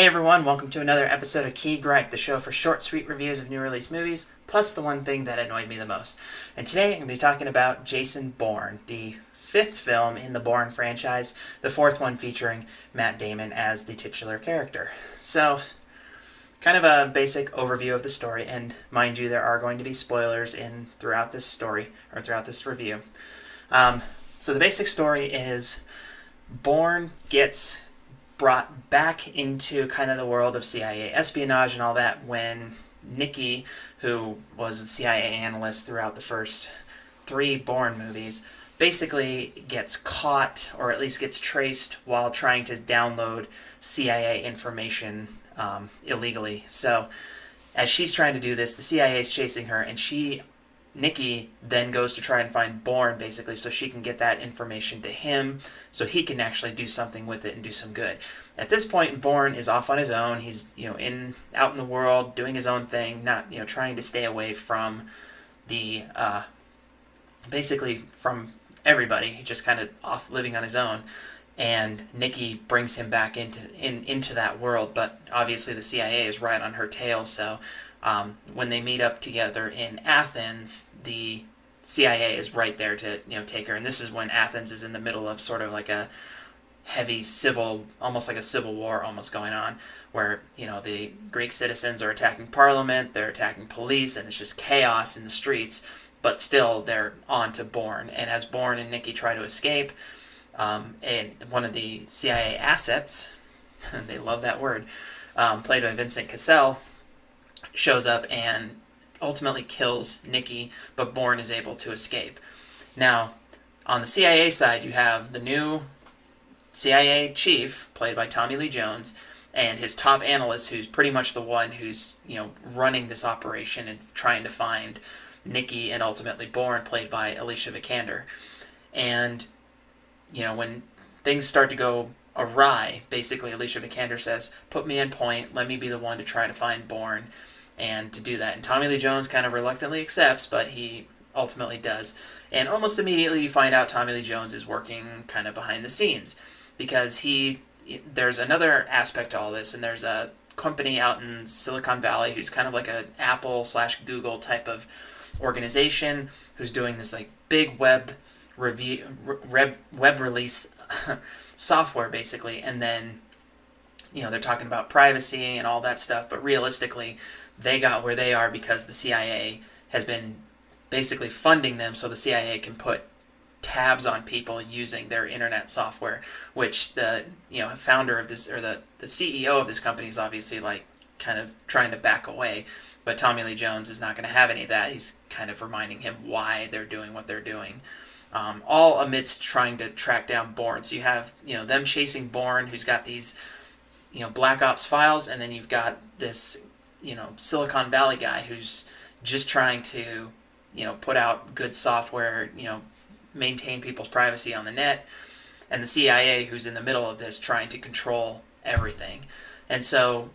Hey everyone, welcome to another episode of Gripe, the show for short, sweet reviews of new release movies, plus the one thing that annoyed me the most. And today I'm going to be talking about Jason Bourne, the fifth film in the Bourne franchise, the fourth one featuring Matt Damon as the titular character. So, kind of a basic overview of the story, and mind you, there are going to be spoilers throughout this story, or throughout this review. So the basic story is Bourne gets brought back into kind of the world of CIA espionage and all that when Nikki, who was a CIA analyst throughout the first three Bourne movies, basically gets caught, or at least gets traced, while trying to download CIA information illegally. So as she's trying to do this, the CIA is chasing her, and Nikki then goes to try and find Bourne, basically, so she can get that information to him, so he can actually do something with it and do some good. At this point, Bourne is off on his own. He's out in the world doing his own thing, not trying to stay away from the basically from everybody. He's just kind of off living on his own. And Nikki brings him back into that world, but obviously the CIA is right on her tail, so when they meet up together in Athens, the CIA is right there to take her. And this is when Athens is in the middle of sort of like a heavy almost like a civil war almost going on, where the Greek citizens are attacking parliament, they're attacking police, and it's just chaos in the streets. But still, they're on to Bourne. And as Bourne and Nikki try to escape, and one of the CIA assets, they love that word, played by Vincent Cassel, shows up and ultimately kills Nikki, but Bourne is able to escape. Now, on the CIA side, you have the new CIA chief, played by Tommy Lee Jones, and his top analyst, who's pretty much the one who's running this operation and trying to find Nikki and ultimately Bourne, played by Alicia Vikander. And when things start to go awry, basically Alicia Vikander says, "Put me in point, let me be the one to try to find Bourne," and to do that. And Tommy Lee Jones kind of reluctantly accepts, but he ultimately does. And almost immediately you find out Tommy Lee Jones is working kind of behind the scenes, because there's another aspect to all this, and there's a company out in Silicon Valley who's kind of like an Apple/Google type of organization who's doing this like big web release software, basically. And then they're talking about privacy and all that stuff, but realistically they got where they are because the CIA has been basically funding them, so the CIA can put tabs on people using their internet software, which the founder of this, or the CEO of this company, is obviously like kind of trying to back away. But Tommy Lee Jones is not going to have any of that. He's kind of reminding him why they're doing what they're doing. All amidst trying to track down Bourne. So you have them chasing Bourne, who's got these Black Ops files, and then you've got this Silicon Valley guy who's just trying to put out good software, maintain people's privacy on the net, and the CIA, who's in the middle of this, trying to control everything. And so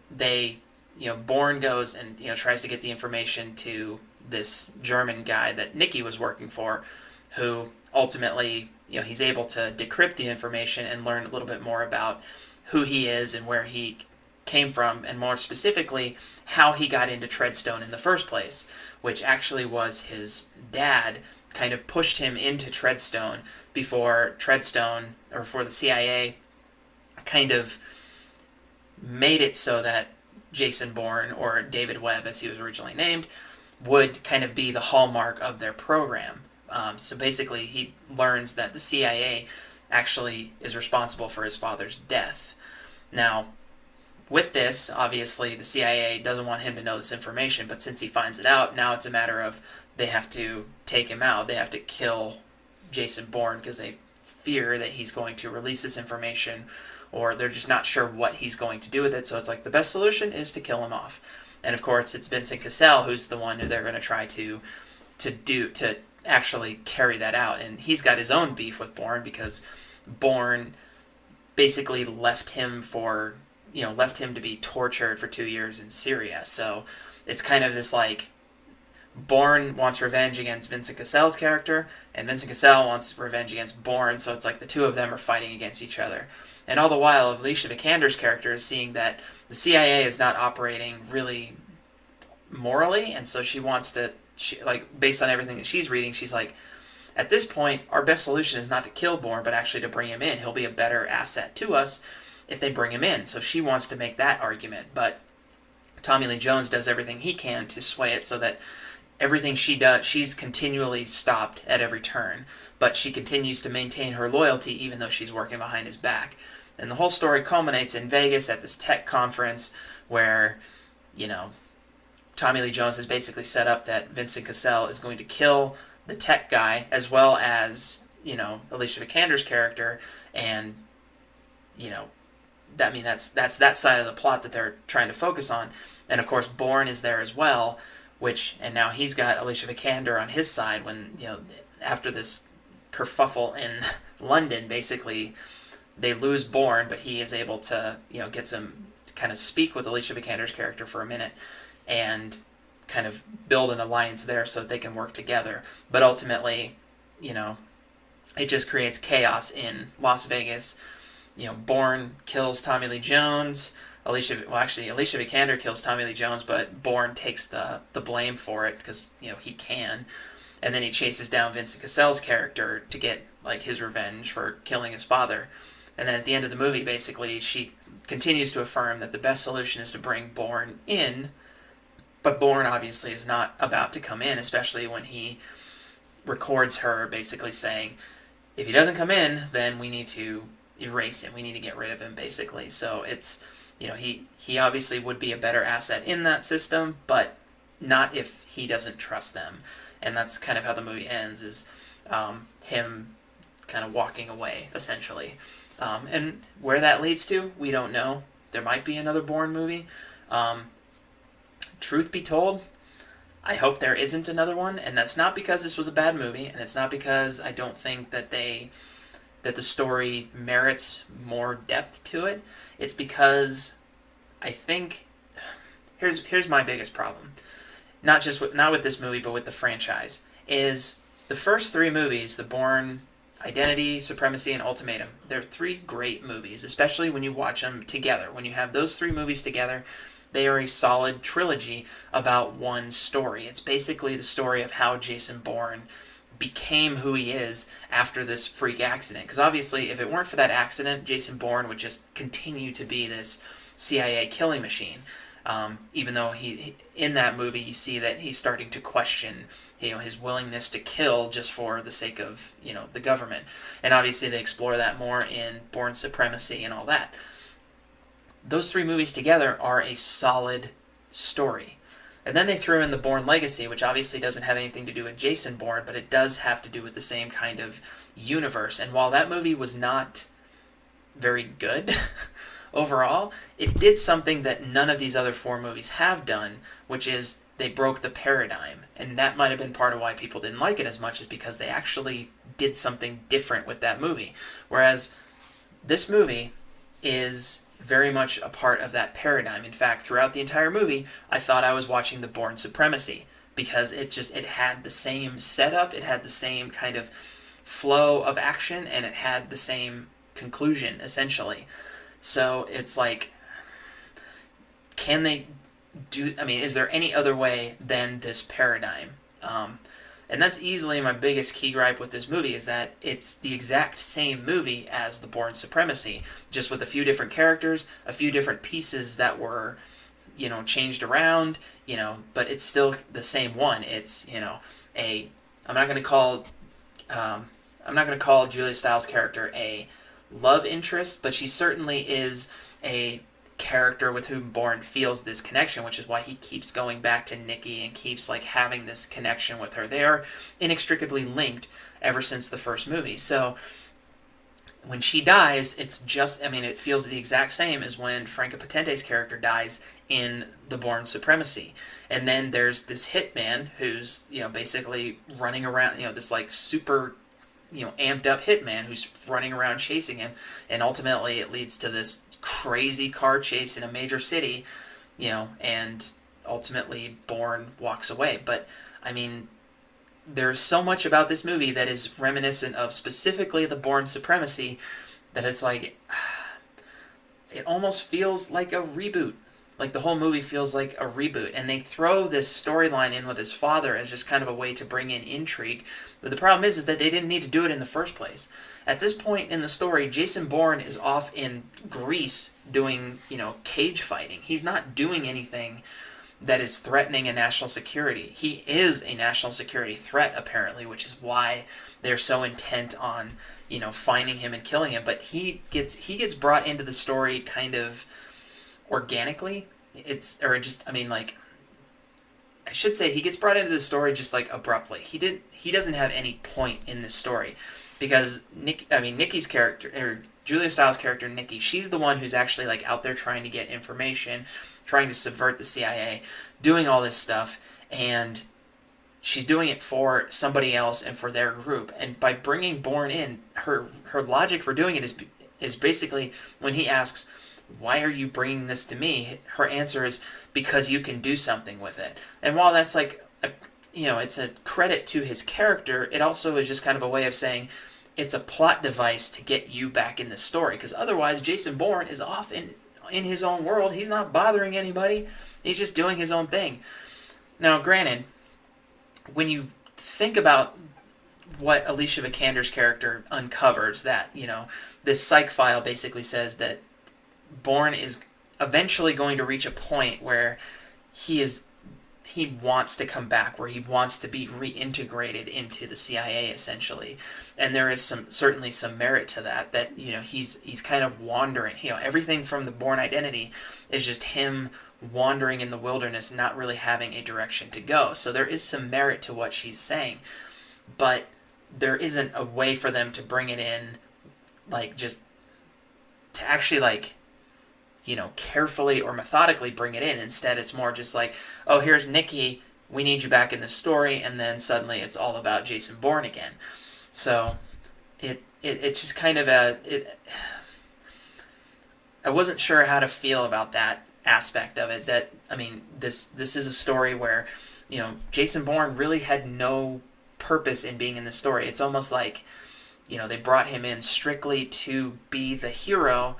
Bourne goes and tries to get the information to this German guy that Nikki was working for, who ultimately he's able to decrypt the information and learn a little bit more about who he is and where he came from, and more specifically how he got into Treadstone in the first place, which actually was his dad kind of pushed him into Treadstone before the CIA kind of made it so that Jason Bourne, or David Webb as he was originally named, would kind of be the hallmark of their program. So basically he learns that the CIA actually is responsible for his father's death. Now, with this, obviously the CIA doesn't want him to know this information, but since he finds it out, now it's a matter of they have to take him out. They have to kill Jason Bourne because they fear that he's going to release this information, or they're just not sure what he's going to do with it. So it's like the best solution is to kill him off. And of course, it's Vincent Cassel who's the one who they're going to try to actually carry that out. And he's got his own beef with Bourne because Bourne basically left him to be tortured for 2 years in Syria. So it's kind of this like Bourne wants revenge against Vincent Cassel's character, and Vincent Cassel wants revenge against Bourne, so it's like the two of them are fighting against each other. And all the while, Alicia Vikander's character is seeing that the CIA is not operating really morally, and so she wants to, based on everything that she's reading, she's like, at this point, our best solution is not to kill Bourne, but actually to bring him in. He'll be a better asset to us if they bring him in. So she wants to make that argument, but Tommy Lee Jones does everything he can to sway it so that everything she does, she's continually stopped at every turn, but she continues to maintain her loyalty even though she's working behind his back. And the whole story culminates in Vegas at this tech conference where, Tommy Lee Jones has basically set up that Vincent Cassel is going to kill the tech guy as well as, Alicia Vikander's character, and, that's that side of the plot that they're trying to focus on. And of course, Bourne is there as well, and now he's got Alicia Vikander on his side when, after this kerfuffle in London, basically, they lose Bourne, but he is able to, get some, kind of speak with Alicia Vikander's character for a minute and kind of build an alliance there so that they can work together. But ultimately, it just creates chaos in Las Vegas. Bourne kills Tommy Lee Jones. Alicia Vikander kills Tommy Lee Jones, but Bourne takes the blame for it because, he can. And then he chases down Vincent Cassel's character to get, his revenge for killing his father. And then at the end of the movie, basically, she continues to affirm that the best solution is to bring Bourne in, but Bourne obviously is not about to come in, especially when he records her basically saying, if he doesn't come in, then we need to erase him. We need to get rid of him, basically. So it's, he obviously would be a better asset in that system, but not if he doesn't trust them. And that's kind of how the movie ends, is him kind of walking away, essentially. And where that leads to, we don't know. There might be another Bourne movie. Truth be told, I hope there isn't another one, and that's not because this was a bad movie, and it's not because I don't think that the story merits more depth to it. It's because I think here's my biggest problem. Not with this movie, but with the franchise, is the first three movies, the Bourne, Identity, Supremacy, and Ultimatum, they're three great movies, especially when you watch them together. When you have those three movies together, they are a solid trilogy about one story. It's basically the story of how Jason Bourne became who he is after this freak accident. Because obviously, if it weren't for that accident, Jason Bourne would just continue to be this CIA killing machine. Even though he in that movie, you see that he's starting to question, his willingness to kill just for the sake of, the government. And obviously, they explore that more in Bourne Supremacy and all that. Those three movies together are a solid story. And then they threw in the Bourne Legacy, which obviously doesn't have anything to do with Jason Bourne, but it does have to do with the same kind of universe. And while that movie was not very good overall, it did something that none of these other four movies have done, which is they broke the paradigm. And that might have been part of why people didn't like it as much, is because they actually did something different with that movie. Whereas this movie is very much a part of that paradigm. In fact, throughout the entire movie, I thought I was watching the Bourne Supremacy, because it had the same setup, it had the same kind of flow of action, and it had the same conclusion, essentially. So it's like, can they is there any other way than this paradigm? And that's easily my biggest key gripe with this movie, is that it's the exact same movie as the Bourne Supremacy, just with a few different characters, a few different pieces that were, changed around, but it's still the same one. It's, I'm not going to call Julia Stiles' character a love interest, but she certainly is a character with whom Bourne feels this connection, which is why he keeps going back to Nikki and keeps having this connection with her. They are inextricably linked ever since the first movie. So when she dies, it's just, it feels the exact same as when Franca Potente's character dies in the Bourne Supremacy. And then there's this hitman who's, basically running around, this super amped up hitman who's running around chasing him, and ultimately it leads to this crazy car chase in a major city, and ultimately Bourne walks away. But I mean, there's so much about this movie that is reminiscent of specifically the Bourne supremacy that it's like it almost feels like a reboot. Like the whole movie feels like a reboot, and they throw this storyline in with his father as just kind of a way to bring in intrigue. But the problem is that they didn't need to do it in the first place. At this point in the story, Jason Bourne is off in Greece doing, cage fighting. He's not doing anything that is threatening a national security. He is a national security threat, apparently, which is why they're so intent on, finding him and killing him. But he gets brought into the story kind of organically. I should say he gets brought into the story just like abruptly. He doesn't have any point in this story because Nikki's character, or Julia Stiles' character Nikki, she's the one who's actually like out there trying to get information, trying to subvert the CIA, doing all this stuff, and she's doing it for somebody else and for their group. And by bringing Bourne in, her logic for doing it is basically when he asks, "Why are you bringing this to me?" her answer is, "Because you can do something with it." And while that's like it's a credit to his character, it also is just kind of a way of saying it's a plot device to get you back in the story, because otherwise Jason Bourne is off in his own world. He's not bothering anybody. He's just doing his own thing. Now, granted, when you think about what Alicia Vikander's character uncovers, that, this psych file basically says that Bourne is eventually going to reach a point where he wants to come back, where he wants to be reintegrated into the CIA, essentially. And there is certainly some merit to that he's kind of wandering. Everything from the Bourne identity is just him wandering in the wilderness, not really having a direction to go. So there is some merit to what she's saying, but there isn't a way for them to bring it in, just to actually carefully or methodically bring it in. Instead, it's more just like, oh, here's Nikki, we need you back in the story, and then suddenly it's all about Jason Bourne again. So it's just kind of I wasn't sure how to feel about that aspect of it. This is a story where, Jason Bourne really had no purpose in being in the story. It's almost like, they brought him in strictly to be the hero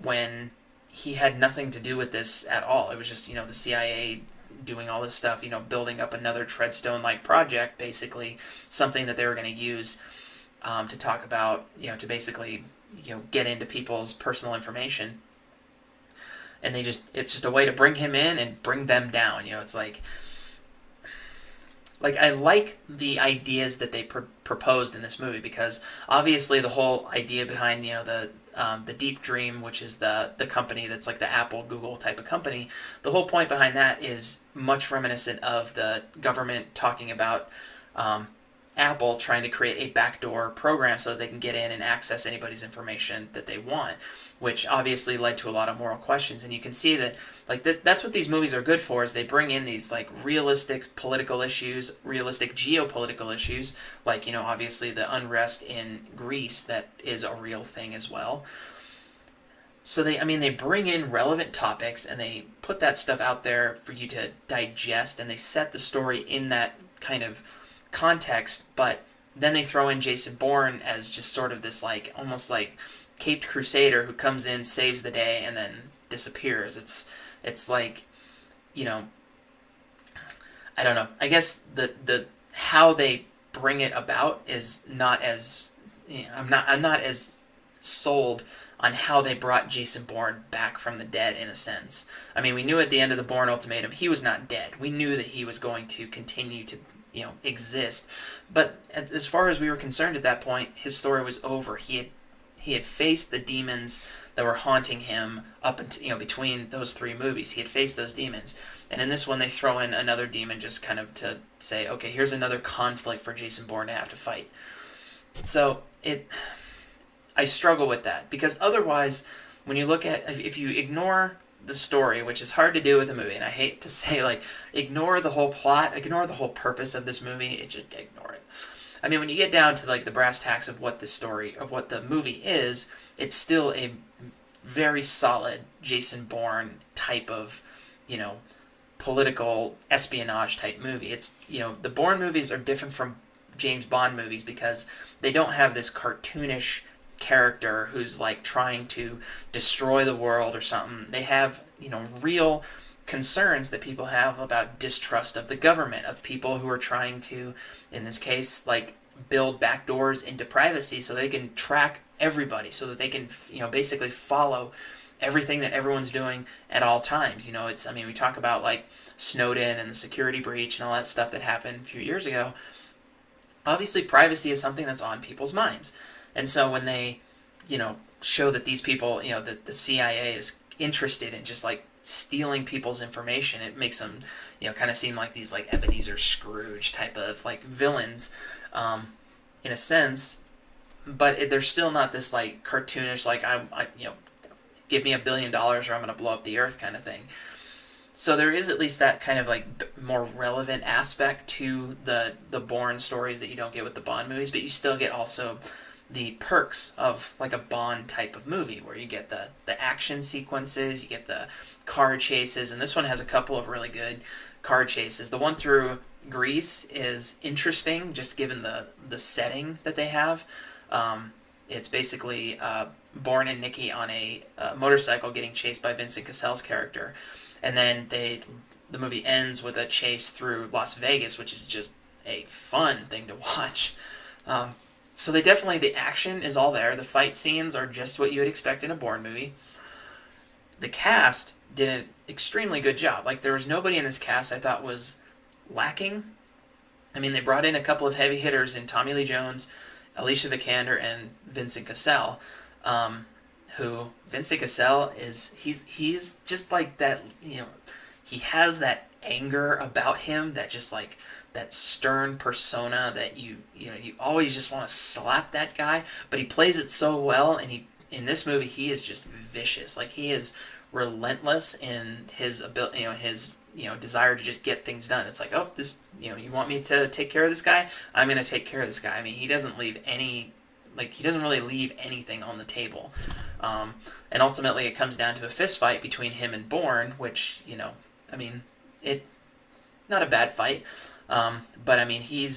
when he had nothing to do with this at all. It was just, the CIA doing all this stuff, building up another Treadstone-like project, basically, something that they were going to use to talk about, to basically, get into people's personal information. And it's just a way to bring him in and bring them down. It's like I like the ideas that they proposed in this movie, because obviously the whole idea behind, the Deep Dream, which is the company that's like the Apple, Google type of company, the whole point behind that is much reminiscent of the government talking about Apple trying to create a backdoor program so that they can get in and access anybody's information that they want, which obviously led to a lot of moral questions. And you can see that that's what these movies are good for, is they bring in these realistic political issues, realistic geopolitical issues, obviously the unrest in Greece, that is a real thing as well. So they bring in relevant topics and they put that stuff out there for you to digest, and they set the story in that kind of context, but then they throw in Jason Bourne as just sort of this almost like caped crusader who comes in, saves the day, and then disappears. It's like, I don't know. I guess the how they bring it about is not as I'm not as sold on how they brought Jason Bourne back from the dead, in a sense. We knew at the end of the Bourne Ultimatum he was not dead. We knew that he was going to continue to exist. But as far as we were concerned at that point, his story was over. He had faced the demons that were haunting him up until, between those three movies. He had faced those demons. And in this one, they throw in another demon just kind of to say, okay, here's another conflict for Jason Bourne to have to fight. So I struggle with that, because otherwise, when you look at, if you ignore the story, which is hard to do with a movie, and I hate to say, ignore the whole plot, ignore the whole purpose of this movie, just ignore it. When you get down to, the brass tacks of what the movie is, it's still a very solid Jason Bourne type of, political espionage type movie. It's, the Bourne movies are different from James Bond movies because they don't have this cartoonish character who's like trying to destroy the world or something. They have, real concerns that people have about distrust of the government, of people who are trying to, in this case, like build backdoors into privacy so they can track everybody, so that they can, basically follow everything that everyone's doing at all times. We talk about like Snowden and the security breach and all that stuff that happened a few years ago. Obviously, privacy is something that's on people's minds. And so when they, show that these people, that the CIA is interested in just like stealing people's information, it makes them, kind of seem like these like Ebenezer Scrooge type of like villains, in a sense. But they're still not this like cartoonish, like give me $1 billion or I'm going to blow up the earth kind of thing. So there is at least that kind of like more relevant aspect to the Bourne stories that you don't get with the Bond movies, but you still get also the perks of like a Bond type of movie where you get the action sequences, you get the car chases, and this one has a couple of really good car chases. The one through Greece is interesting just given the setting that they have. It's basically Bourne and Nikki on a motorcycle getting chased by Vincent Cassel's character. And then the movie ends with a chase through Las Vegas, which is just a fun thing to watch. So the action is all there. The fight scenes are just what you would expect in a Bourne movie. The cast did an extremely good job. Like, there was nobody in this cast I thought was lacking. They brought in a couple of heavy hitters in Tommy Lee Jones, Alicia Vikander, and Vincent Cassel. Who Vincent Cassel he's just like that, he has that anger about him, that just like that stern persona that you always just want to slap that guy, but he plays it so well, and in this movie he is just vicious. Like, he is relentless in his ability, his desire to just get things done. It's like, oh, this, you want me to take care of this guy? I'm going to take care of this guy. he doesn't really leave anything on the table. And ultimately it comes down to a fist fight between him and Bourne, which, not a bad fight. But he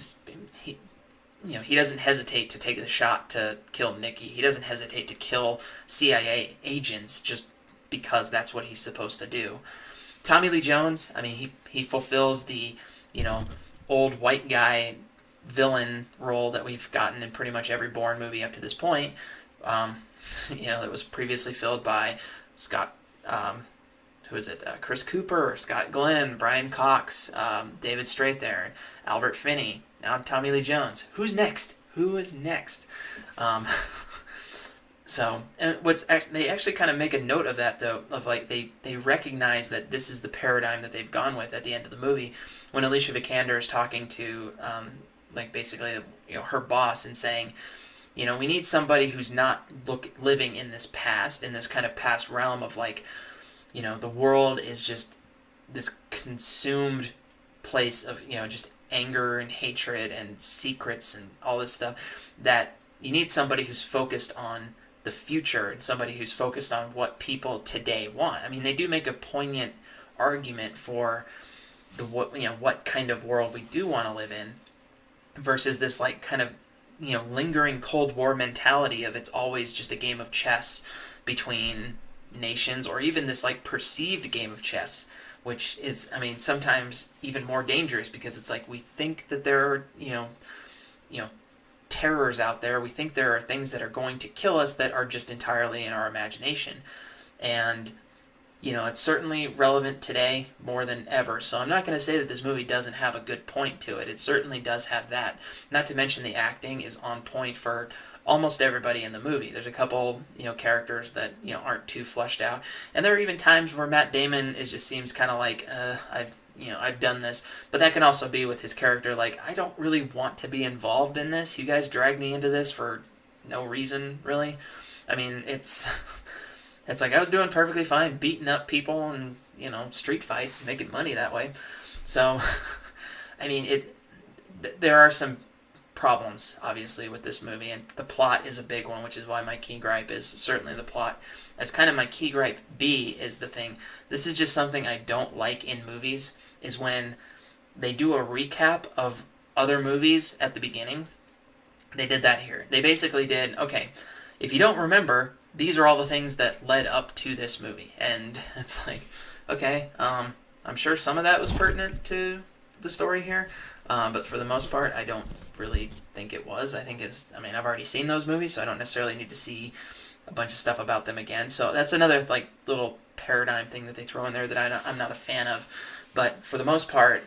doesn't hesitate to take the shot to kill Nikki. He doesn't hesitate to kill CIA agents just because that's what he's supposed to do. Tommy Lee Jones, he fulfills the, old white guy villain role that we've gotten in pretty much every Bourne movie up to this point. That was previously filled by Scott, Chris Cooper, Scott Glenn, Brian Cox, David Strathairn, Albert Finney. Now Tommy Lee Jones. Who's next? Who is next? And they actually kind of make a note of that, though, of like they recognize that this is the paradigm that they've gone with at the end of the movie, when Alicia Vikander is talking to basically her boss and saying, we need somebody who's not living in this past, in this kind of past realm of like, the world is just this consumed place of, just anger and hatred and secrets and all this stuff, that you need somebody who's focused on the future and somebody who's focused on what people today want. They do make a poignant argument for what kind of world we do want to live in versus this like kind of, lingering Cold War mentality of it's always just a game of chess between nations, or even this like perceived game of chess, which is, sometimes even more dangerous because it's like we think that there are, terrors out there. We think there are things that are going to kill us that are just entirely in our imagination. And, it's certainly relevant today more than ever. So I'm not going to say that this movie doesn't have a good point to it. It certainly does have that. Not to mention the acting is on point for almost everybody in the movie. There's a couple, characters that, aren't too fleshed out. And there are even times where Matt Damon just seems kind of like, I've done this. But that can also be with his character, like, I don't really want to be involved in this. You guys dragged me into this for no reason, really. It's like I was doing perfectly fine beating up people and, street fights, making money that way. So, there are some problems, obviously, with this movie, and the plot is a big one, which is why my key gripe is certainly the plot. As kind of my key gripe B is the thing. This is just something I don't like in movies, is when they do a recap of other movies at the beginning. They did that here. They basically did, okay, if you don't remember, these are all the things that led up to this movie. And it's like, okay, I'm sure some of that was pertinent to the story here, but for the most part, I don't really think it was. I've already seen those movies, so I don't necessarily need to see a bunch of stuff about them again. So that's another little paradigm thing that they throw in there that I'm not a fan of. But for the most part,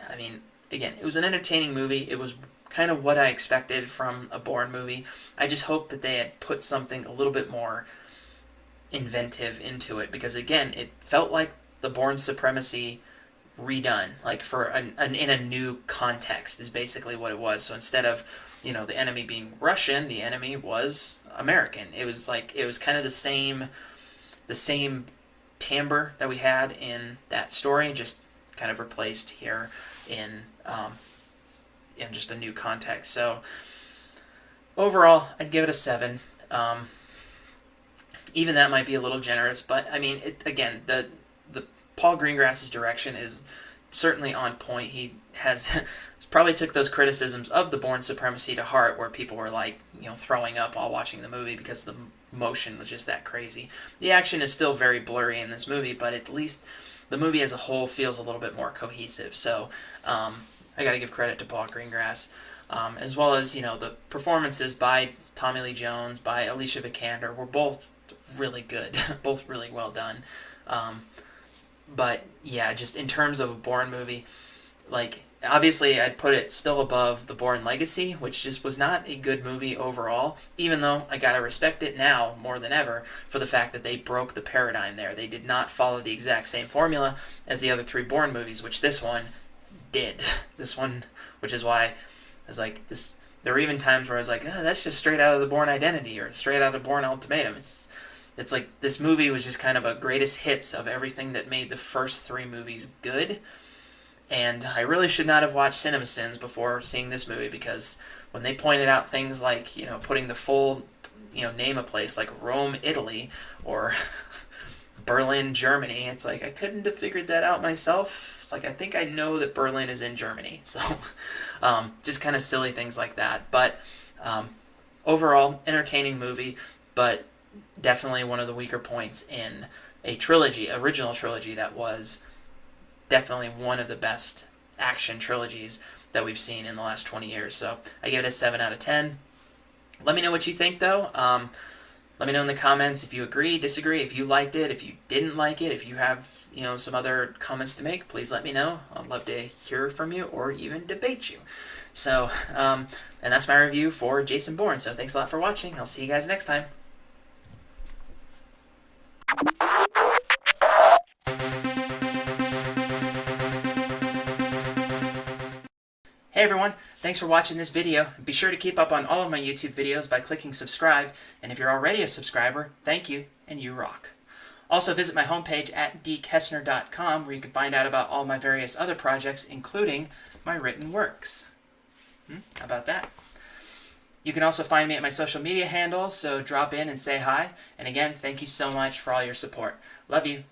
again, it was an entertaining movie. It was kind of what I expected from a Bourne movie. I just hope that they had put something a little bit more inventive into it, because again, it felt like the Bourne supremacy redone, in a new context is basically what it was. So instead of, the enemy being Russian, the enemy was American. It was kind of the same timbre that we had in that story, just kind of replaced here in just a new context. So overall, I'd give it a 7. Even that might be a little generous, but again, the Paul Greengrass's direction is certainly on point. He has probably took those criticisms of the Bourne supremacy to heart, where people were throwing up while watching the movie because the motion was just that crazy. The action is still very blurry in this movie, but at least the movie as a whole feels a little bit more cohesive. So I got to give credit to Paul Greengrass, as well as the performances by Tommy Lee Jones, by Alicia Vikander were both really good, both really well done. But yeah, just in terms of a Bourne movie, obviously I'd put it still above The Bourne Legacy, which just was not a good movie overall, even though I gotta respect it now more than ever for the fact that they broke the paradigm there. They did not follow the exact same formula as the other 3 Bourne movies, which this one did. This one, which is why I was like, this. There were even times where I was like, oh, that's just straight out of The Bourne Identity or straight out of Bourne Ultimatum. It's like this movie was just kind of a greatest hits of everything that made the first 3 movies good. And I really should not have watched CinemaSins before seeing this movie, because when they pointed out things like, putting the full, name of place like Rome, Italy, or Berlin, Germany, it's like I couldn't have figured that out myself. It's like I think I know that Berlin is in Germany. So just kind of silly things like that. But overall, entertaining movie, but definitely one of the weaker points in a original trilogy that was definitely one of the best action trilogies that we've seen in the last 20 years. So I give it a 7 out of 10. Let me know what you think, though. Let me know in the comments if you agree, disagree, if you liked it, if you didn't like it, if you have some other comments to make, please let me know. I'd love to hear from you or even debate you. So, and that's my review for Jason Bourne. So thanks a lot for watching. I'll see you guys next time. Hey everyone, thanks for watching this video. Be sure to keep up on all of my YouTube videos by clicking subscribe, and if you're already a subscriber, thank you, and you rock. Also visit my homepage at dkessner.com, where you can find out about all my various other projects, including my written works. How about that? You can also find me at my social media handles, so drop in and say hi. And again, thank you so much for all your support. Love you.